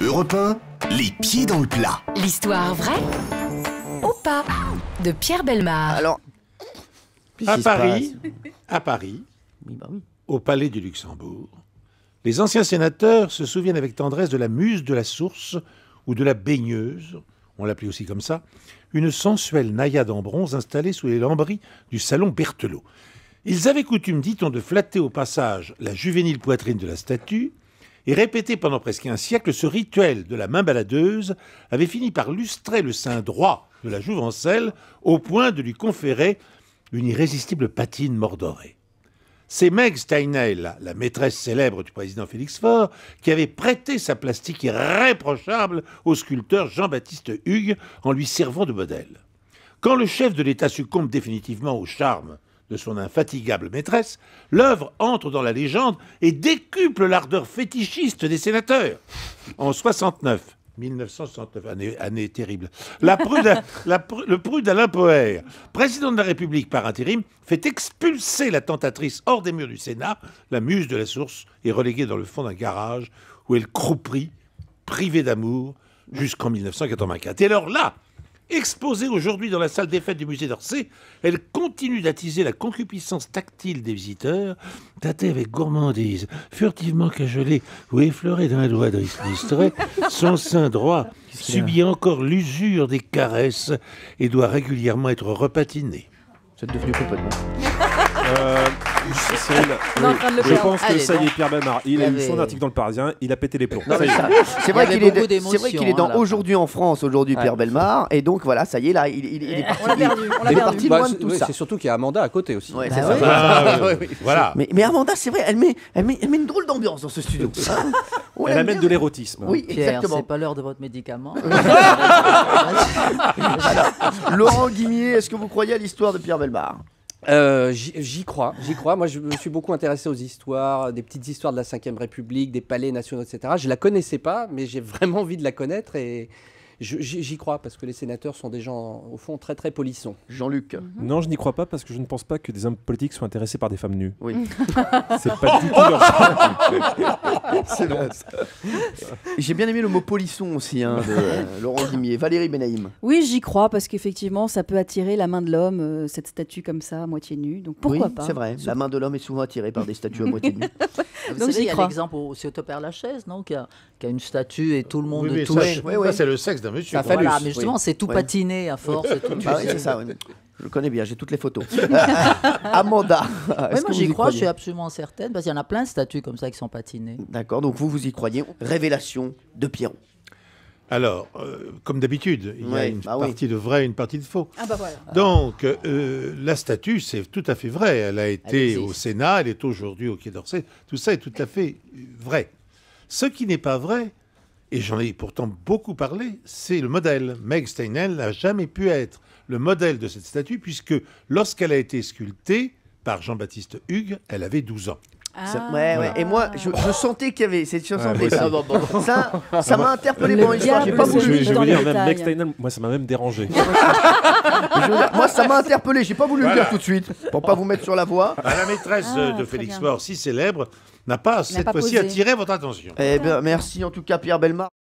Europe 1, les pieds dans le plat. L'histoire vraie ou pas de Pierre Bellemare. Alors, À Paris, oui, bah oui. au Palais du Luxembourg, les anciens sénateurs se souviennent avec tendresse de la muse de la source ou de la baigneuse, on l'appelait aussi comme ça, une sensuelle naïade en bronze installée sous les lambris du salon Berthelot. Ils avaient coutume, dit-on, de flatter au passage la juvénile poitrine de la statue, et répété pendant presque un siècle, ce rituel de la main baladeuse avait fini par lustrer le sein droit de la jouvencelle au point de lui conférer une irrésistible patine mordorée. C'est Meg Steinheil, la maîtresse célèbre du président Félix Faure, qui avait prêté sa plastique irréprochable au sculpteur Jean-Baptiste Hugues en lui servant de modèle. Quand le chef de l'État succombe définitivement au charme de son infatigable maîtresse, l'œuvre entre dans la légende et décuple l'ardeur fétichiste des sénateurs. En 1969, année terrible, le prude Alain Poher, président de la République par intérim, fait expulser la tentatrice hors des murs du Sénat, la muse de la source, est reléguée dans le fond d'un garage où elle croupit, privée d'amour, jusqu'en 1984. Et alors là, exposée aujourd'hui dans la salle des fêtes du musée d'Orsay, elle continue d'attiser la concupiscence tactile des visiteurs, tâtée avec gourmandise, furtivement cajolée ou effleurée d'un doigt distrait, son sein droit subit encore l'usure des caresses et doit régulièrement être repatiné. Vous êtes devenu complètement. Cyril, On est en train de le je perdre. pense que Allez, ça y non. est, Pierre Bellemare, il a Il eu son avait- article dans le Parisien, il a pété les plombs. Non, Ça mais y est. c'est vrai Il y qu'il avait est, beaucoup c'est vrai d'émotions, qu'il est dans hein, là. Aujourd'hui en France, aujourd'hui Pierre Bellemare, et donc voilà, ça y est, là, il est parti. On l'a perdu, on l'a il est perdu. parti Bah, loin de tout ça. c'est surtout qu'il y a Amanda à côté aussi. Ouais, Bah c'est ouais. ça. Voilà. Mais Amanda, c'est vrai, elle met une drôle d'ambiance dans ce studio. Hein. On Elle l'aime amène bien. de l'érotisme. Oui, Pierre, exactement. c'est pas l'heure de votre médicament. Laurent Guimier, est-ce que vous croyez à l'histoire de Pierre Bellemare? J'y crois. Moi, je me suis beaucoup intéressé aux histoires, des petites histoires de la Ve République, des palais nationaux, etc. Je la connaissais pas, mais j'ai vraiment envie de la connaître et j'y crois parce que les sénateurs sont des gens, au fond, très très polissons. Jean-Luc. Non, je n'y crois pas parce que je ne pense pas que des hommes politiques soient intéressés par des femmes nues. Oui. C'est pas du tout leur C'est vrai. J'ai bien aimé le mot polisson aussi, hein, de Laurent Guimier. Valérie Benaïm. Oui, j'y crois parce qu'effectivement, ça peut attirer la main de l'homme, cette statue comme ça, à moitié nue. Donc pourquoi Oui, pas? c'est vrai. La main de l'homme est souvent attirée par des statues à moitié nues. Vous Donc, savez, j'y il y a crois. l'exemple aussi au Père-Lachaise, non, qui a une statue et tout le monde Oui, mais touche. ça, c'est le sexe d'un monsieur. Ça quoi. phallus. Voilà, mais justement, c'est tout Oui. patiné à force. et tout. Ah oui, c'est ça. Oui. Je le connais bien, j'ai toutes les photos. Amanda. Oui, est-ce moi que vous j'y y crois, je croyez suis absolument certaine, parce qu'il y en a plein de statues comme ça qui sont patinées. D'accord, donc vous y croyez. Révélation de Pierrot. Alors, comme d'habitude, il y a Ouais, une bah oui. partie de vrai et une partie de faux. Ah bah voilà. Donc, la statue, c'est tout à fait vrai. Elle a été existe. au Sénat, elle est aujourd'hui au Quai d'Orsay. Tout ça est tout à fait vrai. Ce qui n'est pas vrai, et j'en ai pourtant beaucoup parlé, c'est le modèle. Meg Steinheil n'a jamais pu être le modèle de cette statue, puisque lorsqu'elle a été sculptée par Jean-Baptiste Hugues, elle avait 12 ans. Ouais. Et moi, je sentais qu'il y avait. Je sentais ça. bon. Ça m'a interpellé Le dans l'histoire. J'ai pas diable se voulu. cache Je vais dans vous les dire, même détails. Meg Steinheil, moi ça m'a même dérangé. Moi, ça m'a interpellé. J'ai pas voulu le dire tout de suite pour pas vous mettre sur la voie. La maîtresse Ah, de très Félix bien. Faure, si célèbre, n'a pas cette pas fois-ci posé. attiré votre attention. Eh bien, merci en tout cas, Pierre Bellemare.